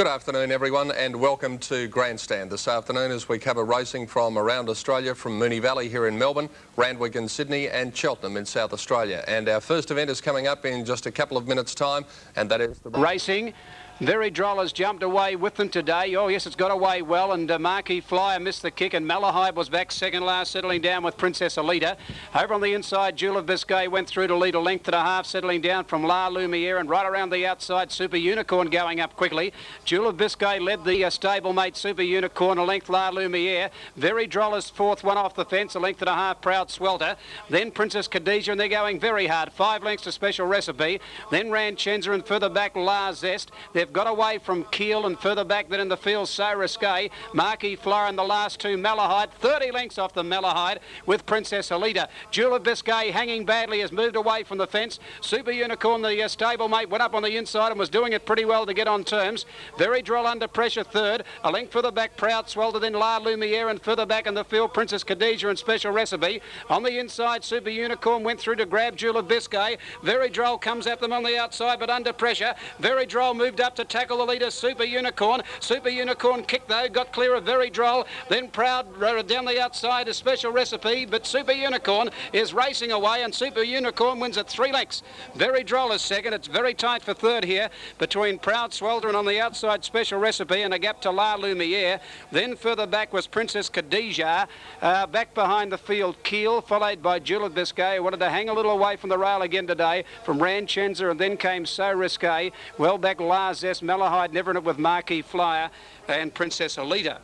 Good afternoon everyone and welcome to Grandstand this afternoon as we cover racing from around Australia, from Moonee Valley here in Melbourne, Randwick in Sydney and Cheltenham in South Australia. And our first event is coming up in just a couple of minutes' time, and that is the racing. Very Droll has jumped away with them today. Oh yes, it's got away well, and Marquee Flyer missed the kick, and Malahide was back second last, settling down with Princess Alita. Over on the inside, Jewel of Biscay went through to lead a length and a half, settling down from La Lumiere, and right around the outside, Super Unicorn going up quickly. Jewel of Biscay led the stablemate Super Unicorn, a length La Lumiere. Very Droll is fourth, one off the fence, a length and a half, Proud Swelter. Then Princess Khadija, and they're going very hard. 5 lengths to Special Recipe. Then Ranchenza, and further back La Zest. They've got away from Keel, and further back then in the field, So Risque. Marquee Flyer and the last two, Malahide. 30 lengths off the Malahide with Princess Alita. Jewel of Biscay hanging badly has moved away from the fence. Super Unicorn, the stablemate, went up on the inside and was doing it pretty well to get on terms. Very Droll under pressure third. A length further back, Proud Swelter, then La Lumiere, and further back in the field, Princess Khadija and Special Recipe. On the inside, Super Unicorn went through to grab Jewel of Biscay. Very Droll comes at them on the outside but under pressure. Very Droll moved up to tackle the leader, Super Unicorn. Super Unicorn kicked though, got clear of Very Droll. Then Proud down the outside, a Special Recipe, but Super Unicorn is racing away, and Super Unicorn wins at 3 lengths. Very Droll is second. It's very tight for third here between Proud Swelter and on the outside Special Recipe, and a gap to La Lumiere. Then further back was Princess Khadija. Back behind the field, Keel, followed by Jewel of Biscay, who wanted to hang a little away from the rail again today, from Ranchenza, and then came So Risque. Well back La Zest, Malahide never in it with Marquee Flyer and Princess Alita.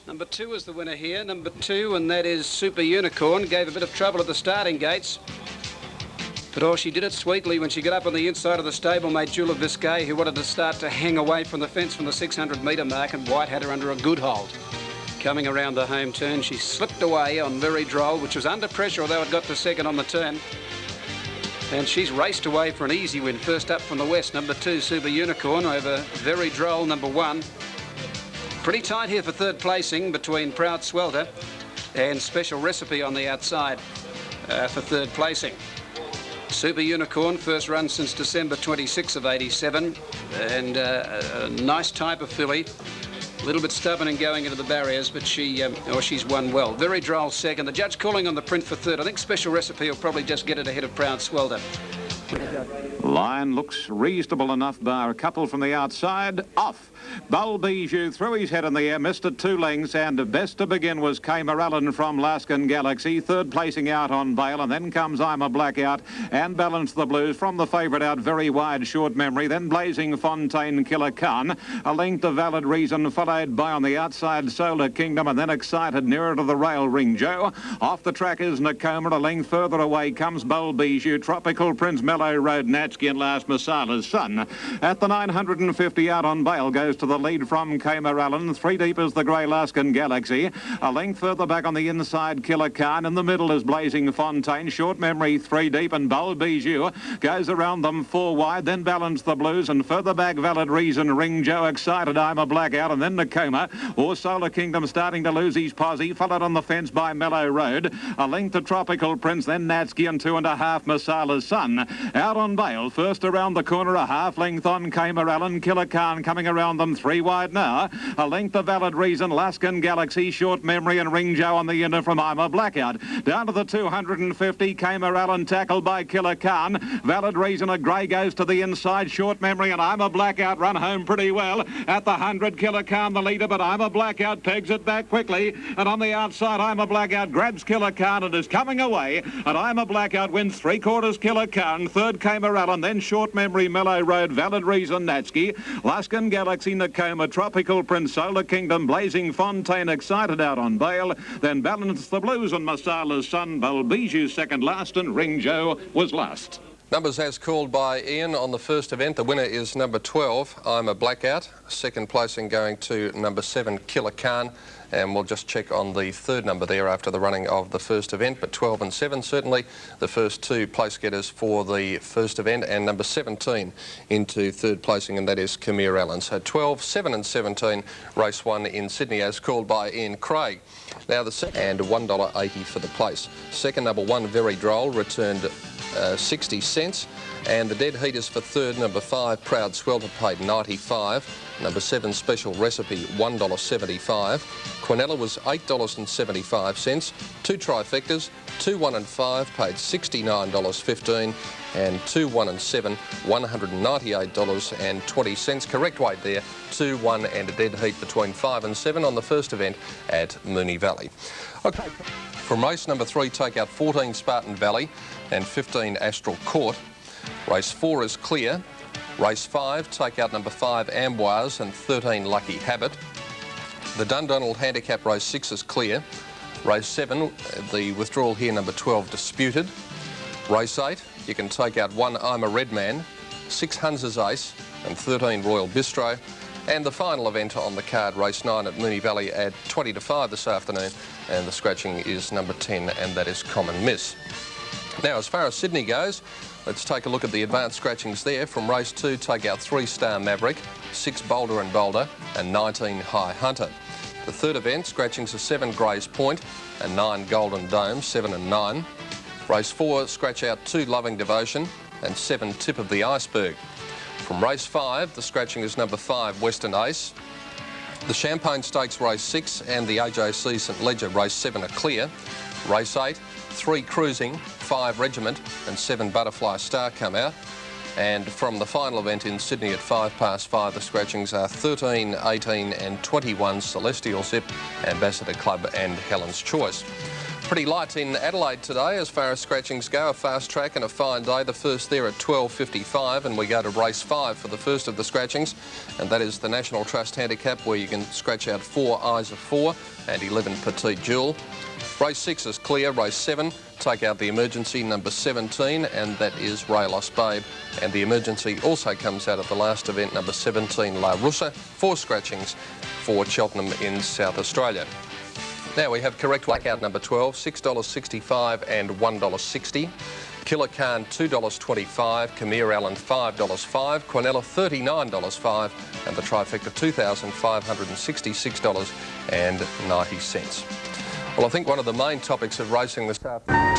Number 2 is the winner here, number 2, and that is Super Unicorn. Gave a bit of trouble at the starting gates, but oh, she did it sweetly when she got up on the inside of the stablemate Jewel of Biscay, who wanted to start to hang away from the fence from the 600 metre mark, and White had her under a good hold. Coming around the home turn, she slipped away on Very Droll, which was under pressure, although it got to second on the turn. And she's raced away for an easy win. First up from the west, number 2, Super Unicorn, over Very Droll, number 1. Pretty tight here for third placing between Proud Swelter and Special Recipe on the outside for third placing. Super Unicorn, first run since December 26 of 87, and a nice type of filly. A little bit stubborn in going into the barriers, but she's won well. Very Droll second. The judge calling on the print for third. I think Special Recipe will probably just get it ahead of Proud Swelter. Line looks reasonable enough, bar a couple from the outside. Off. Bull Bijou threw his head in the air, missed it 2 lengths, and best to begin was Kaymer Allen from Laskin Galaxy, third placing out on bail, and then comes I'm a Blackout and Balance the Blues from the favourite out, Very Wide Short Memory, then Blazing Fontaine, Killer Khan, a length of Valid Reason, followed by on the outside Solar Kingdom, and then Excited nearer to the rail, Ring Joe. Off the track is Nakoma, a length further away comes Bull Bijou, Tropical Prince, Mellow Road, Natski, and last Masala's Son. At the 950 out on bail goes to the lead from Kaymer Allen. 3 deep is the grey Laskin Galaxy. A length further back on the inside, Killer Khan. In the middle is Blazing Fontaine. Short Memory 3 deep, and Bull Bijou goes around them 4 wide. Then Balance the Blues, and further back Valid Reason, Ring Joe, Excited, I'm a Blackout, and then Nakoma or Solar Kingdom starting to lose his posse. Followed on the fence by Mellow Road. A length to Tropical Prince, then Natski, and 2.5 Masala's Son. Out on bail, first around the corner, a half length on Kaymer Allen. Killer Khan coming around them 3 wide now. A length of Valid Reason, Laskin Galaxy, Short Memory, and Ring Joe on the end from I'm a Blackout. Down to the 250, Kaymer Allen tackled by Killer Khan. Valid Reason, a grey goes to the inside. Short Memory and I'm a Blackout run home pretty well. At the 100, Killer Khan the leader, but I'm a Blackout pegs it back quickly. And on the outside, I'm a Blackout grabs Killer Khan and is coming away. And I'm a Blackout wins 3/4 Killer Khan. Third, Kaymer Allen, then Short Memory, Mellow Road, Valid Reason, Natski, Laskin Galaxy, Nakoma, Tropical Prince, Solar Kingdom, Blazing Fontaine, Excited out on bail, then Balance the Blues and Masala's Son. Bull Bijou second last, and Ring Joe was last. Numbers as called by Ian on the first event. The winner is number 12, I'm a Blackout. Second placing going to number 7, Killer Khan. And we'll just check on the third number there after the running of the first event. But 12 and 7, certainly the first 2 place getters for the first event, and number 17 into third placing, and that is Kaymer Allen. So 12, 7 and 17, race 1 in Sydney as called by Ian Craig. Now the second, and $1.80 for the place. Second, number 1, Very Droll, returned 60 cents. And the dead heaters for third, number 5, Proud Swelter, paid 95. Number 7, Special Recipe, $1.75. Quinella was $8.75. 2 trifectas, 2, 1 and 5, paid $69.15. And 2, 1 and 7, $198.20. Correct weight there, 2, 1 and a dead heat between 5 and 7 on the first event at Moonee Valley. Okay, from race number 3, take out 14 Spartan Valley and 15 Astral Court. Race 4 is clear. Race 5, take out number 5 Amboise and 13 Lucky Habit. The Dundonald Handicap race 6 is clear. Race 7, the withdrawal here, number 12 Disputed. Race 8, you can take out 1 I'm a Red Man, 6 Hunz's Ace and 13 Royal Bistro. And the final event on the card, race 9 at Moonee Valley at 20 to 5 this afternoon. And the scratching is number 10, and that is Common Miss. Now, as far as Sydney goes, let's take a look at the advanced scratchings there. From race 2, take out 3 Star Maverick, 6 Boulder and Boulder, and 19 High Hunter. The third event, scratchings are 7 Grays Point and 9 Golden Dome, 7 and 9. Race 4, scratch out 2 Loving Devotion and 7 Tip of the Iceberg. From race 5, the scratching is number 5 Western Ace. The Champagne Stakes race 6 and the AJC St Ledger race 7 are clear. Race 8, 3 Cruising, 5 Regiment and 7 Butterfly Star come out. And from the final event in Sydney at 5:05, the scratchings are 13, 18 and 21 Celestial Zip, Ambassador Club and Helen's Choice. Pretty light in Adelaide today as far as scratchings go. A fast track and a fine day. The first there at 12:55, and we go to race 5 for the first of the scratchings, and that is the National Trust Handicap, where you can scratch out 4 Eyes of 4 and 11 Petite Jewel. Race 6 is clear. Race 7, take out the emergency, number 17, and that is Ray Lost Babe. And the emergency also comes out of the last event, number 17, La Russa. 4 scratchings for Cheltenham in South Australia. Now we have correct blackout number 12, $6.65 and $1.60. Killer Khan, $2.25. Khmer Allen, $5.05. Quinella, $39.05. And the trifecta, $2,566.90. Well, I think one of the main topics of racing this afternoon.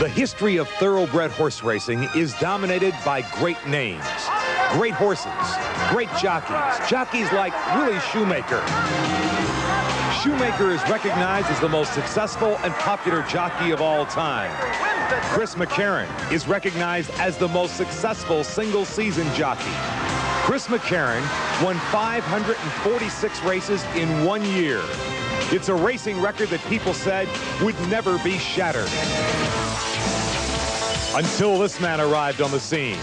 The history of thoroughbred horse racing is dominated by great names, great horses, great jockeys, jockeys like Willie Shoemaker. Shoemaker is recognized as the most successful and popular jockey of all time. Chris McCarron is recognized as the most successful single-season jockey. Chris McCarron won 546 races in 1 year. It's a racing record that people said would never be shattered. Until this man arrived on the scene.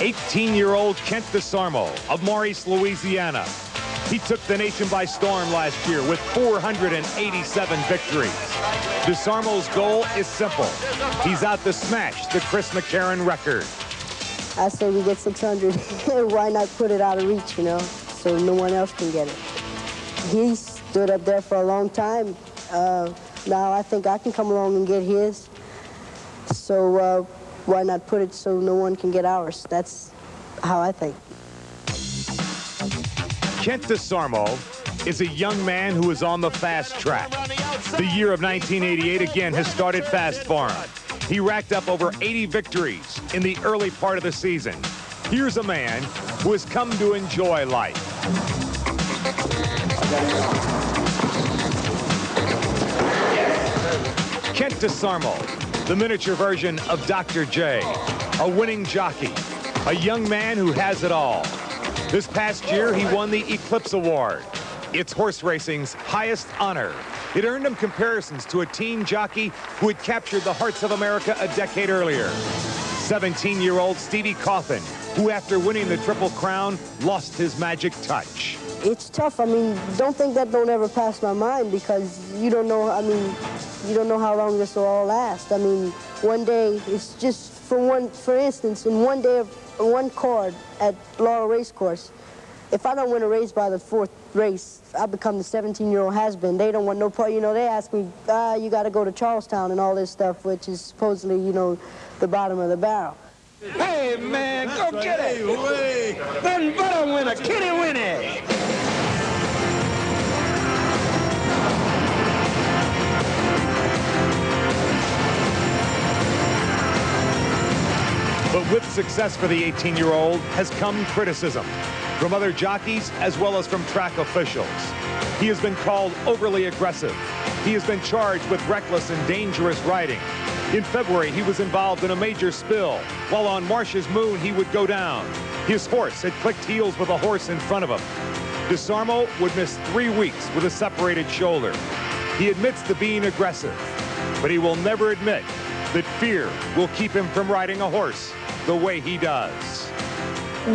18-year-old Kent DeSarmo of Maurice, Louisiana. He took the nation by storm last year with 487 victories. DeSarmo's goal is simple. He's out to smash the Chris McCarron record. I say we get 600. Why not put it out of reach, you know, so no one else can get it. He stood up there for a long time. Now I think I can come along and get his. So why not put it so no one can get ours? That's how I think. Kent DeSarmo is a young man who is on the fast track. The year of 1988 again has started fast for him. He racked up over 80 victories in the early part of the season. Here's a man who has come to enjoy life. Kent DeSarmo, the miniature version of Dr. J, a winning jockey, a young man who has it all. This past year, he won the Eclipse Award. It's horse racing's highest honor. It earned him comparisons to a teen jockey who had captured the hearts of America a decade earlier. 17-year-old Stevie Coffin, who after winning the Triple Crown, lost his magic touch. It's tough. I mean, don't think that don't ever pass my mind, because you don't know, I mean, you don't know how long this will all last. I mean, one day, it's just for instance, in one day of one card at Laurel Racecourse, if I don't win a race by the 4th race, I become the 17-year-old has-been. They don't want no part, you know, they ask me, you got to go to Charlestown and all this stuff, which is supposedly, you know, the bottom of the barrel. Hey, man, go get it. Nothing but a winner. Kitty Winnie. But with success for the 18-year-old has come criticism from other jockeys as well as from track officials. He has been called overly aggressive. He has been charged with reckless and dangerous riding. In February, he was involved in a major spill. While on Marsh's Moon, he would go down. His horse had clicked heels with a horse in front of him. DeSarmo would miss 3 weeks with a separated shoulder. He admits to being aggressive, but he will never admit that fear will keep him from riding a horse the way he does.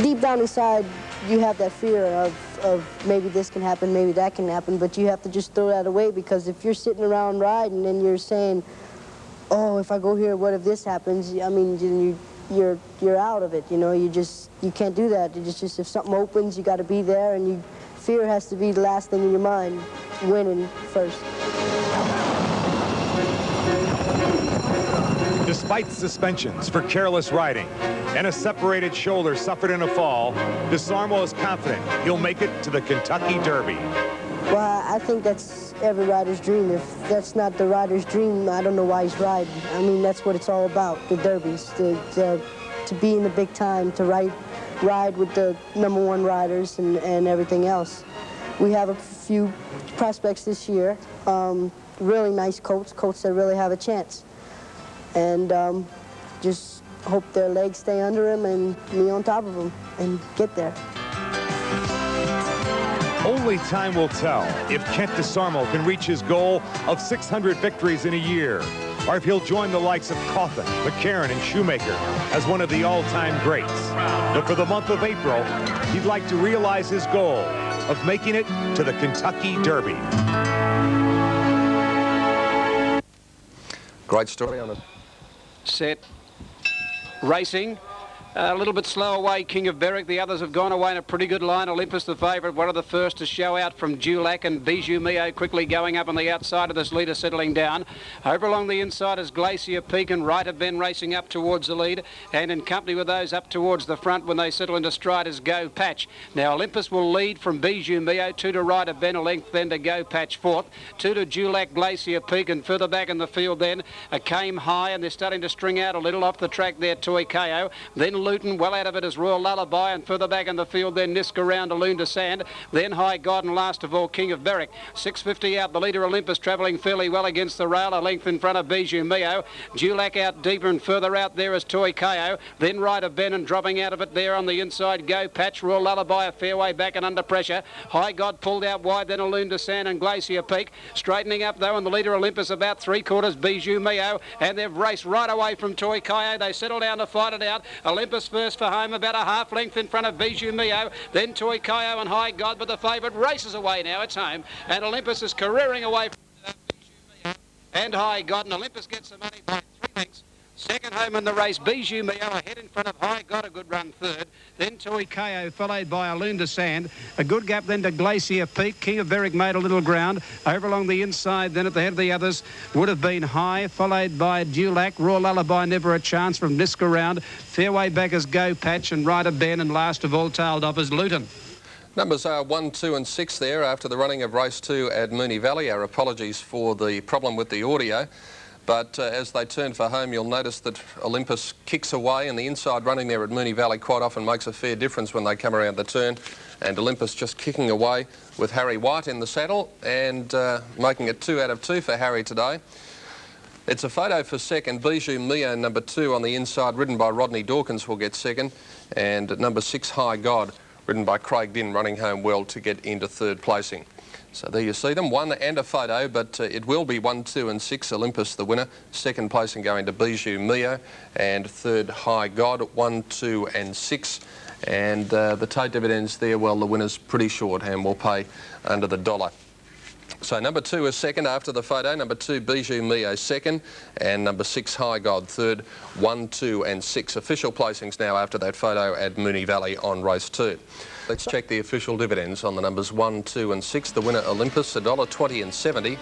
Deep down inside, you have that fear of maybe this can happen, maybe that can happen, but you have to just throw that away, because if you're sitting around riding and you're saying, oh, if I go here, what if this happens? I mean, you're out of it, you know. You can't do that. It's just if something opens, you got to be there, and fear has to be the last thing in your mind, winning first. Despite suspensions for careless riding and a separated shoulder suffered in a fall, DeSarmo is confident he'll make it to the Kentucky Derby. Well, I think that's every rider's dream. If that's not the rider's dream, I don't know why he's riding. I mean, that's what it's all about, the derbies, to be in the big time, to ride with the #1 riders and everything else. We have a few prospects this year, really nice colts that really have a chance. And just hope their legs stay under him and me on top of him and get there. Only time will tell if Kent DeSarmo can reach his goal of 600 victories in a year, or if he'll join the likes of Cawthon, McCarron, and Shoemaker as one of the all-time greats. But for the month of April, he'd like to realize his goal of making it to the Kentucky Derby. Great story on it. Set. Racing. A little bit slow away, King of Berwick. The others have gone away in a pretty good line. Olympus, the favourite, one of the first to show out from Dulac, and Bijou Mio quickly going up on the outside of this leader, settling down. Over along the inside is Glacier Peak, and Right of Ben racing up towards the lead, and in company with those up towards the front when they settle into stride is Go Patch. Now Olympus will lead from Bijou Mio, 2 to Right of Ben, a length then to Go Patch fourth, 2 to Dulac, Glacier Peak, and further back in the field then Came High, and they're starting to string out a little off the track there, Toy Ko. Then Luton, well out of it is Royal Lullaby, and further back in the field then Niska round to Loon to Sand, then High God, and last of all King of Berwick. 6:50 out, the leader Olympus travelling fairly well against the rail, a length in front of Bijou Mio. Dulac out deeper, and further out there is Toy Ko. Then Right of Ben, and dropping out of it there on the inside Go Patch, Royal Lullaby a fair way back and under pressure. High God pulled out wide, then a Loon to Sand and Glacier Peak. Straightening up though, and the leader Olympus about 3/4 Bijou Mio, and they've raced right away from Toy Ko. They settle down to fight it out. Olympus first for home, about a half length in front of Bijou Mio, then Toy Ko and High God, but the favourite races away now. It's home, and Olympus is careering away from Bijou Mio and High God, and Olympus gets the money by 3 lengths. Second home in the race, Bijou Mio ahead in front of High God, a good run third. Then Toy Ko followed by a Loon to Sand. A good gap then to Glacier Peak. King of Berwick made a little ground. Over along the inside then at the head of the others would have been High, followed by Dulac. Royal Lullaby never a chance from Niska round. Fairway back is Go Patch, and Right of Ben, and last of all tailed off is Luton. Numbers are 1, 2 and 6 there after the running of race 2 at Moonee Valley. Our apologies for the problem with the audio. But as they turn for home, you'll notice that Olympus kicks away, and the inside running there at Moonee Valley quite often makes a fair difference when they come around the turn. And Olympus just kicking away with Harry White in the saddle, and making it 2 out of 2 for Harry today. It's a photo for second. Bijou Mio, number 2 on the inside, ridden by Rodney Dawkins, will get second. And number 6, High God, ridden by Craig Dinn, running home well to get into third placing. So there you see them, 1 and a photo, but it will be 1, 2 and 6, Olympus the winner. Second placing going to Bijou Mio, and third High God, 1, 2 and 6. And the tote dividends there, well, the winner's pretty shorthand, will pay under the $1. So number 2 is second after the photo, number 2 Bijou Mio second, and number 6 High God third, 1, 2 and 6. Official placings now after that photo at Moonee Valley on race 2. Let's check the official dividends on the numbers 1, 2 and 6. The winner Olympus, $1.20 and 70.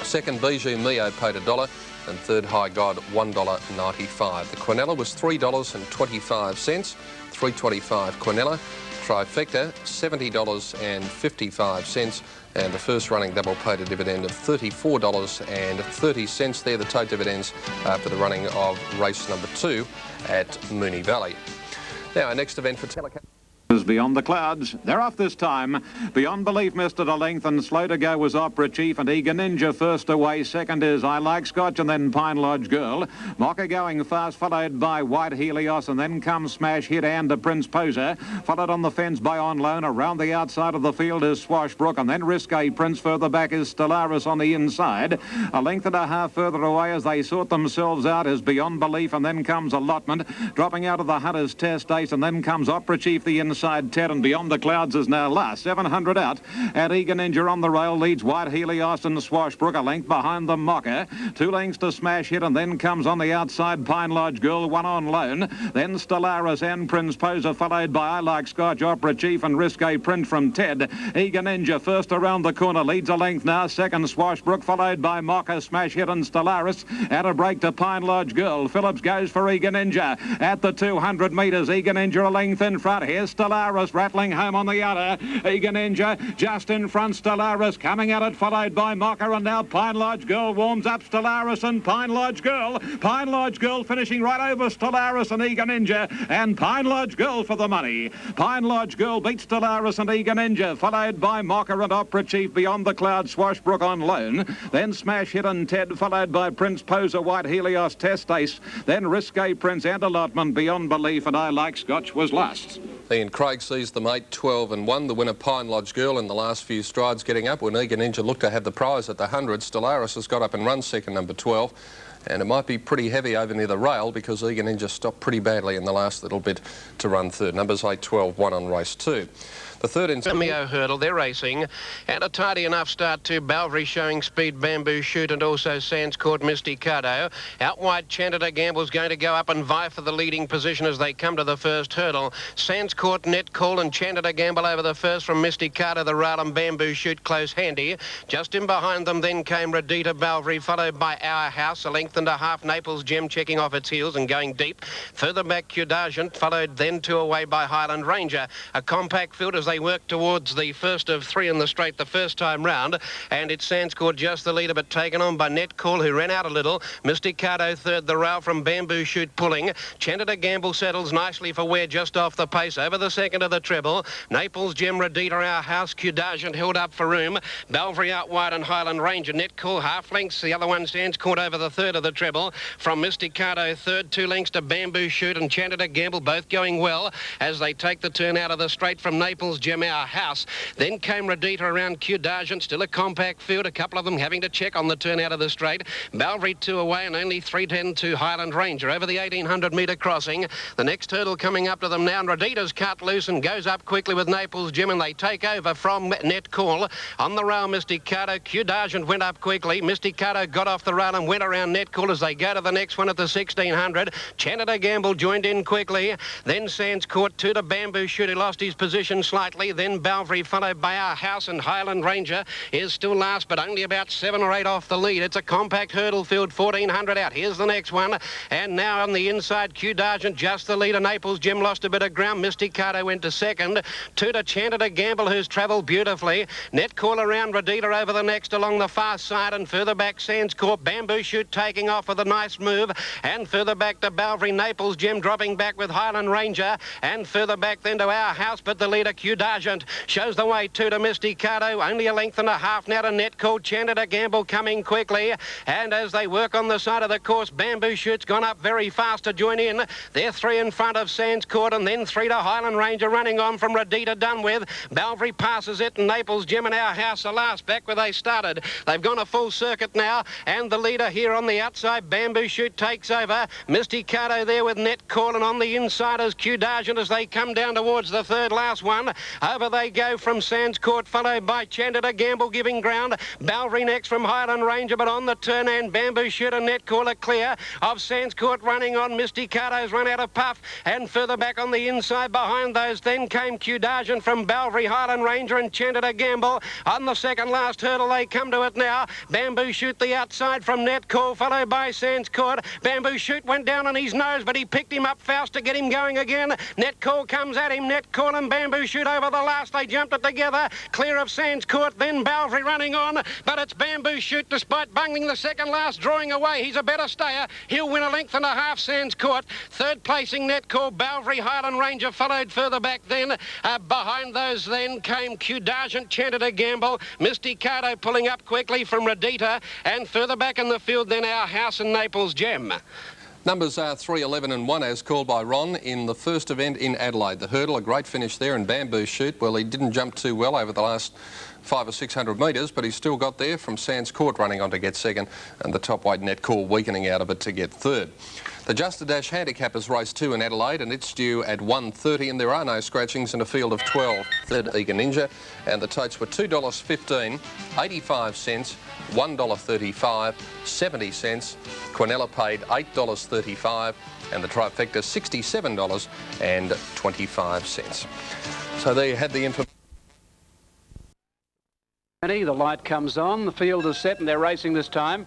Second Bijou Mio paid $1, and third High God $1.95. The Quinella was $3.25, $3.25 Quinella. trifecta, $70.55. And the first running double paid a dividend of $34.30. They're the tote dividends after the running of race number 2 at Moonee Valley. Now, our next event for telecast. Beyond the Clouds. They're off this time. Beyond Belief missed at a length, and slow to go was Opera Chief and Eager Ninja first away. Second is I Like Scotch and then Pine Lodge Girl. Mocha going fast, followed by White Helios, and then comes Smash Hit and Prince Poser. Followed on the fence by On Loan. Around the outside of the field is Swashbrook, and then Risque Prince. Further back is Stellaris on the inside. A length and a half further away as they sort themselves out is Beyond Belief, and then comes Allotment. Dropping out of the Hunter's Test Ace, and then comes Opera Chief the inside. Ted, and Beyond the Clouds is now last. 700 out. And Eager Ninja on the rail leads White Helios and Swashbrook a length behind the Mocker. 2 lengths to Smash Hit, and then comes on the outside Pine Lodge Girl, 1 on loan. Then Stellaris and Prince Poser, followed by I Like Scotch, Opera Chief and Risque Print from Ted. Eager Ninja first around the corner, leads a length now. Second Swashbrook, followed by Mocker, Smash Hit and Stellaris. At a break to Pine Lodge Girl. Phillips goes for Eager Ninja. At the 200 metres, Eager Ninja a length in front. Here's Stellaris rattling home on the outer. Eager Ninja just in front. Stellaris coming at it, followed by Mocker, and now Pine Lodge Girl warms up Stellaris and Pine Lodge Girl. Pine Lodge Girl finishing right over Stellaris and Eager Ninja, and Pine Lodge Girl for the money. Pine Lodge Girl beats Stellaris and Eager Ninja, followed by Mocker and Opera Chief, Beyond the Clouds, Swashbrook on loan. Then Smash Hit and Ted, followed by Prince Poser, White Helios, Test Ace. Then Risque Prince and Allotment, Beyond Belief, and I Like Scotch was last. Ian Craig sees the mate 12 and 1. The winner Pine Lodge Girl in the last few strides getting up. When Eager Ninja looked to have the prize at the 100, Stellaris has got up and run second, number 12. And it might be pretty heavy over near the rail because Eager Ninja stopped pretty badly in the last little bit to run third. Numbers 8, 12, 1 on race 2. The third in Mio Hurdle, they're racing, and a tidy enough start to Balvry showing speed, Bamboo Shoot, and also Sands Court Mysticado. Out wide, Chandida Gamble's going to go up and vie for the leading position as they come to the first hurdle. Sands Court, Net Call, and Chandida Gamble over the first from Mysticado, the rail, and Bamboo Shoot close handy. Just in behind them then came Radita Balvry, followed by Our House, a length and a half. Naples Gem checking off its heels and going deep. Further back, Cudagent, followed then 2 away by Highland Ranger. A compact field as they work towards the first of 3 in the straight the first time round, and it's Sandscourt just the leader, but taken on by Net Call, who ran out a little. Mysticado third, the rail from Bamboo Shoot pulling. Chandida Gamble settles nicely for Ware just off the pace over the second of the treble. Naples Gem, Radita, Our House, Cudagent held up for room. Balvry out wide and Highland Ranger. Net Call half lengths, the other one Sandscourt over the third of the treble. From Mysticado third, 2 lengths to Bamboo Shoot and Chandida Gamble, both going well as they take the turn out of the straight from Naples Gem, Our House. Then came Radita around Cudagent, still a compact field, a couple of them having to check on the turn out of the straight. Balvry 2 away and only 3:10 to Highland Ranger over the 1800 metre crossing. The next hurdle coming up to them now, and Radita's cut loose and goes up quickly with Naples Gem, and they take over from Net Call. On the rail, Mysticado, Cudagent went up quickly. Mysticado got off the rail and went around Net Call as they go to the next one at the 1600. Chandida Gamble joined in quickly. Then Sands Court 2 to Bamboo Shoot, he lost his position slightly. Then Balvry, followed by Our House, and Highland Ranger is still last, but only about 7 or 8 off the lead. It's a compact hurdle field, 1400 out. Here's the next one. And now on the inside, Cudagent just the leader. Naples Gem lost a bit of ground. Mysticado went to second. 2 to Chandida Gamble, who's travelled beautifully. Net Call around Radita over the next along the far side, and further back Sands Court. Bamboo Shoot taking off with a nice move, and further back to Balvry. Naples Gem dropping back with Highland Ranger, and further back then to Our House, but the leader Cudagent shows the way 2 to Mysticado, only a length and a half now to Net Call. Chandida Gamble coming quickly, and as they work on the side of the course, Bamboo Shoot's gone up very fast to join in. They're 3 in front of Sands Court, and then 3 to Highland Ranger running on from Radita done with. Balvry passes it, and Naples Gem and Our House are last back where they started. They've gone a full circuit now, and the leader here on the outside, Bamboo Shoot, takes over. Mysticado there with Net Call, and on the inside is Cudagent as they come down towards the third last one. Over they go from Sands Court, followed by Chandida Gamble giving ground. Balvry next from Highland Ranger, but on the turn, and Bamboo Shoot and Net Call are clear of Sands Court running on. Mysticado's run out of puff, and further back on the inside behind those then came Cudagent from Balvry, Highland Ranger, and Chandida Gamble. On the second last hurdle they come to it now. Bamboo Shoot the outside from Net Call, followed Caddo by Sands Court. Bamboo Shoot went down on his nose, but he picked him up fast to get him going again. Netcall comes at him. Netcall and Bamboo Shoot over the last. They jumped it together. Clear of Sands Court, then Balvry running on. But it's Bamboo Shoot, despite bungling the second last, drawing away. He's a better stayer. He'll win a length and a half, Sands Court. Third placing Netcall. Balvry, Highland Ranger followed further back then. Behind those then came Qdargent, Chanted a Gamble. Misty Caddo pulling up quickly from Redita. And further back in the field then our House and Naples Gem. Numbers are 3, 11 and 1 as called by Ron in the first event in Adelaide. The hurdle, a great finish there, and Bamboo Shoot, well, he didn't jump too well over the last 500 or 600 metres, but he still got there from Sands Court running on to get second, and the top weight Netcall weakening out of it to get third. The Just a Dash Handicap is race 2 in Adelaide, and it's due at 1:30, and there are no scratchings in a field of 12. Third, Eager Ninja, and the totes were $2.15, 85 cents, $1.35, 70 cents. Quinella paid $8.35, and the trifecta $67.25. So there you had the information. The light comes on, the field is set and they're racing this time.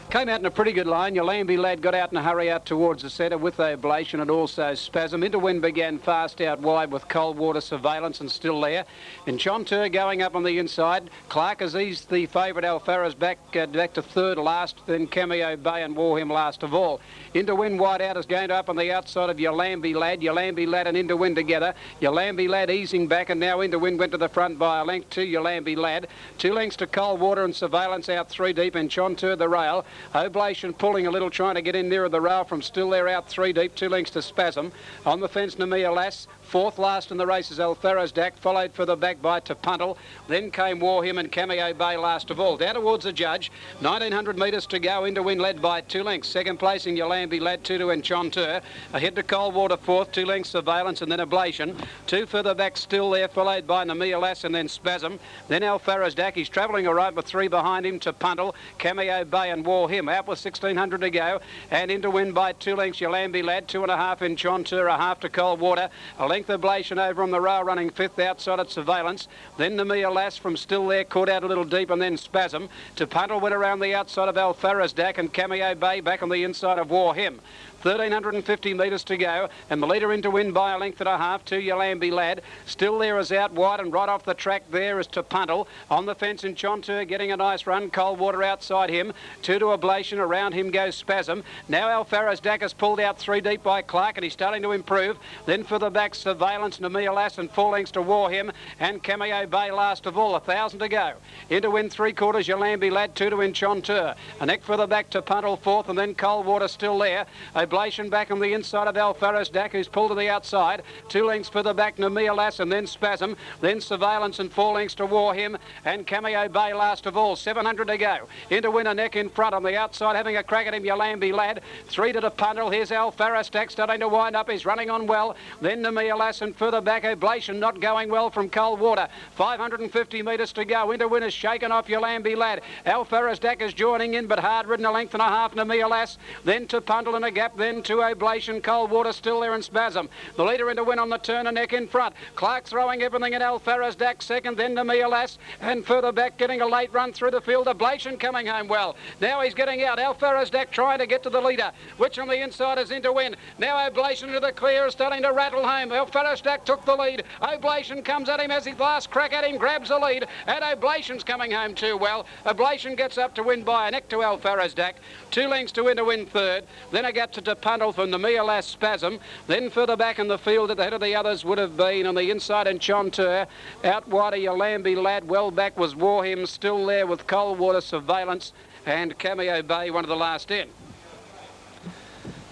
Came out in a pretty good line. Yolambie Lad got out in a hurry out towards the centre with Oblation and also Spasm. Interwind began fast out wide with Coldwater, Surveillance and Still There. Enchanteur going up on the inside. Clark has eased the favourite Alfarez back to third last, then Cameo Bay and Warham last of all. Interwind wide out is going up on the outside of Yolambie Lad. Yolambie Lad and Interwind together. Yolambie Lad easing back, and now Interwind went to the front by a length to Yolambie Lad. 2 lengths to Coldwater and Surveillance out 3 deep. Enchanteur the rail. Oblation pulling a little, trying to get in nearer the rail from Still There out 3 deep. 2 lengths to Spasm. On the fence, Namia Lass. Fourth last in the race is Alfarez Dak, followed further back by Tapuntal. Then came Warham and Cameo Bay last of all. Down towards the judge, 1900 metres to go. Interwind led by 2 lengths. Second placing Yolambie Lad, 2 to Enchanteur. Ahead to Coldwater fourth, 2 lengths Surveillance and then Oblation. 2 further back Still There, followed by Namia Lass and then Spasm. Then Alfarez Dak, he's travelling all right with 3 behind him. Tapuntal, Cameo Bay and Warham. Out with 1600 to go. And Interwind by 2 lengths Yolambie Lad, 2.5 Enchanteur, a half to Coldwater. A length Oblation over on the rail running 5th outside at Surveillance. Then Namia Lass from Still There, caught out a little deep and then Spasm. Tapuntal went around the outside of Alfarez Dak and Cameo Bay back on the inside of Warham. 1,350 metres to go, and the leader Interwind by a length and a half to Yolambie Lad. Still There is out wide, and right off the track there is Tapuntal. On the fence, Enchanteur getting a nice run. Coldwater outside him. 2 to Oblation. Around him goes Spasm. Now Alfarez Dak is pulled out 3 deep by Clark, and he's starting to improve. Then for the back, Surveillance, Namia Lass, and 4 lengths to Warham, and Cameo Bay last of all. 1,000 to go. Interwind 3/4, Yolambie Lad, 2 to Enchanteur. A neck further back to Tapuntal fourth, and then Coldwater Still There. Oblation back on the inside of Alfarez Dak, who's pulled to the outside. 2 lengths further back, Namia Lass, and then Spasm. Then Surveillance and 4 lengths to Warham, and Cameo Bay last of all. 700 to go. Interwind a neck in front on the outside, having a crack at him, Yolambie Lad. 3 to Tapuntal. Here's Alfarez Dak starting to wind up. He's running on well. Then Namia Lass, and further back Oblation not going well from Coldwater. 550 metres to go. Interwind is shaken off Yolambie Lad. Alfarez Dak is joining in, but hard ridden, a length and a half. Namia Lass. Then Tapuntal in a gap. Then to Oblation, Coldwater Still There and Spasm. The leader Interwind on the turn, a neck in front. Clark throwing everything at Alfarez Dak second, then Namia Lass, and further back getting a late run through the field. Oblation coming home well. Now he's getting out. Alfarez Dak trying to get to the leader, which on the inside is Interwind. Now Oblation to the clear is starting to rattle home. Alfarez Dak took the lead. Oblation comes at him as his last crack at him, grabs the lead, and Oblation's coming home too well. Oblation gets up to win by a neck to Alfarez Dak. 2 lengths to Interwind third. Then a gap to Tapuntal from Namia Lass, Spasm. Then further back in the field at the head of the others would have been on the inside Enchanteur. Out wide of Yolambie Lad. Well back was Warham, Still There with Coldwater, Surveillance, and Cameo Bay, one of the last in.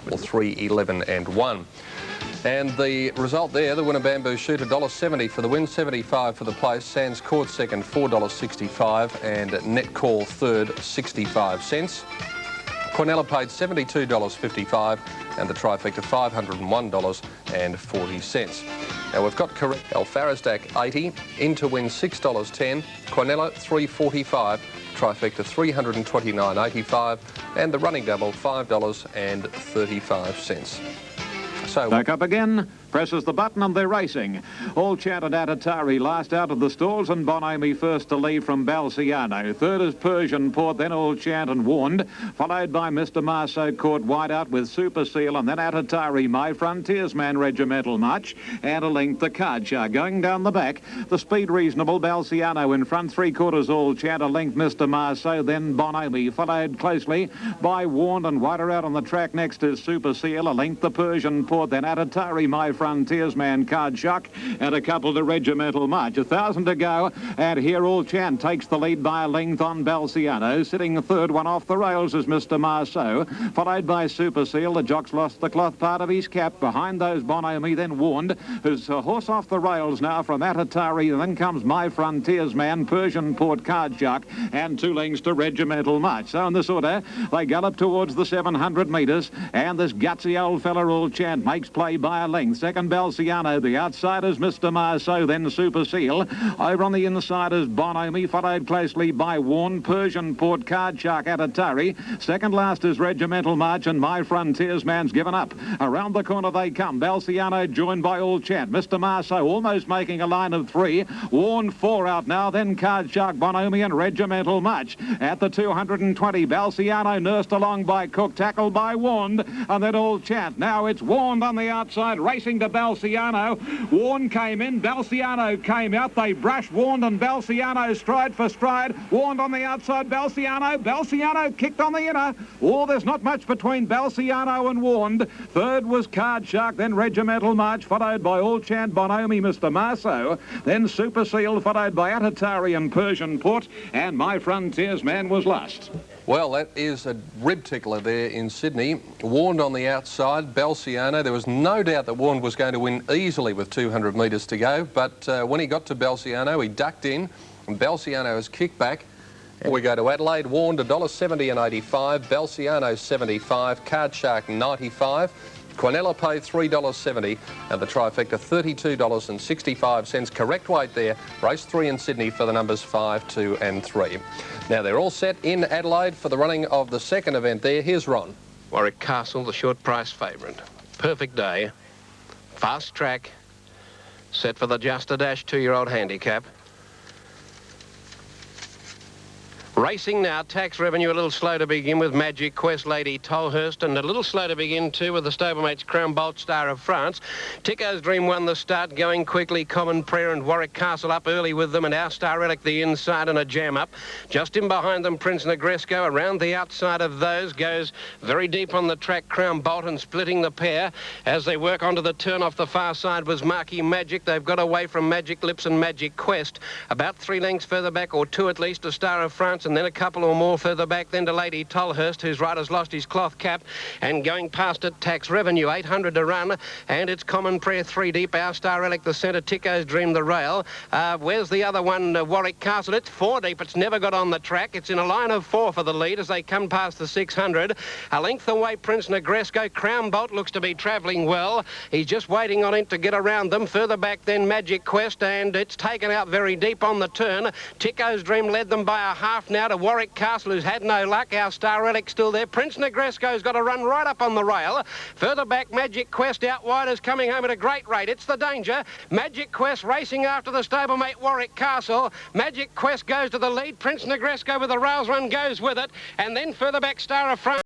Well, 3, 11 and 1. And the result there, the winner Bamboo Shoot, $1.70 for the win, $75 for the place. Sands Court second, $4.65, and Netcall third, 65 cents. Quinella paid $72.55, and the trifecta $501.40. Now we've got correct Alfarez Dak 80, Interwind $6.10, Quinella $3.45, trifecta $329.85, and the running double $5.35. So back up again. presses the button and they're racing. All Chant and Attatari last out of the stalls, and Bonamy first to leave from Balciano. Third is Persian Port, then All Chant and Warned, followed by Mr. Marceau caught wide out with Super Seal, and then Attatari, My Frontiersman, Regimental March, and a length the Card Shark. Going down the back, the speed reasonable, Balciano in front, 3/4 All Chant, a length Mr. Marceau, then Bonamy, followed closely by Warned, and wider out on the track next is Super Seal, a length the Persian Port, then Attatari, My Frontiersman, Card Shark, and a couple to Regimental March. 1,000 to go, and here All Chant takes the lead by a length on Balciano. Sitting third, one off the rails, is Mr. Marceau, followed by Super Seal. The jock's lost the cloth part of his cap. Behind those, Bonamy, then Warned, who's a horse off the rails now from Attatari, and then comes My Frontiersman, Persian Port, Card Shark, and 2 lengths to Regimental March. So in this order, they gallop towards the 700 metres, and this gutsy old fella All Chant makes play by a length. Second, Balciano. The outsiders, Mr. Marceau, then Super Seal. Over on the inside is Bonamy, followed closely by Warned, Persian Port, Card Shark, Attatari. Second last is Regimental March, and My Frontiersman's given up. Around the corner they come. Balciano joined by All Chant. Mr. Marceau almost making a line of 3. Warned 4 out now, then Card Shark, Bonamy, and Regimental March. At the 220, Balciano nursed along by Cook, tackled by Warned, and then All Chant. Now it's Warned on the outside, racing to Balciano. Warned came in, Balciano came out. They brushed Warned and Balciano stride for stride. Warned on the outside, Balciano kicked on the inner. Oh, there's not much between Balciano and Warned. Third was Card Shark, then Regimental March, followed by All Chant, Bonamy, Mr. Marceau, then Super Seal, followed by Attatari and Persian Port, and My Frontiersman was last. Well, that is a rib tickler there in Sydney. Warned on the outside, Balciano. There was no doubt that Warned was going to win easily with 200 metres to go, but when he got to Balciano, he ducked in, and Balciano has kicked back. We go to Adelaide. Warned $1.70 and 85, Balciano 75, Card Shark 95, Quinella $3.70, and the trifecta $32.65. Correct weight there. Race 3 in Sydney for the numbers 5, 2 and 3. Now they're all set in Adelaide for the running of the second event there. Here's Ron. Warwick Castle, the short price favourite. Perfect day. Fast track. Set for the Just a Dash 2-year-old handicap. Racing now, Tax Revenue a little slow to begin with, Magic Quest, Lady Tolhurst, and a little slow to begin too with the stablemates Crown Bolt, Star of France. Tico's Dream won the start, going quickly, Common Prayer and Warwick Castle up early with them, and Our Star Relic the inside and a jam up. Just in behind them, Prince Negresco. Around the outside of those goes very deep on the track, Crown Bolt, and splitting the pair as they work onto the turn off the far side was Marquis Magic. They've got away from Magic Lips and Magic Quest. About 3 lengths further back, or 2 at least, to Star of France, and then a couple or more further back, then to Lady Tolhurst, whose rider's lost his cloth cap, and going past it, Tax Revenue, 800 to run, and it's Common Prayer 3 deep, Our Star Relic the centre, Tico's Dream the rail. Where's the other one, Warwick Castle? It's 4 deep, it's never got on the track. It's in a line of 4 for the lead as they come past the 600. A length away, Prince Negresco. Crown Bolt looks to be travelling well. He's just waiting on it to get around them. Further back then, Magic Quest, and it's taken out very deep on the turn. Tico's Dream led them by a half now to Warwick Castle, who's had no luck. Our Star Relic still there. Prince Negresco's got to run right up on the rail. Further back, Magic Quest out wide is coming home at a great rate. It's the danger. Magic Quest racing after the stablemate Warwick Castle. Magic Quest goes to the lead. Prince Negresco with the rails run goes with it. And then further back, Star of France.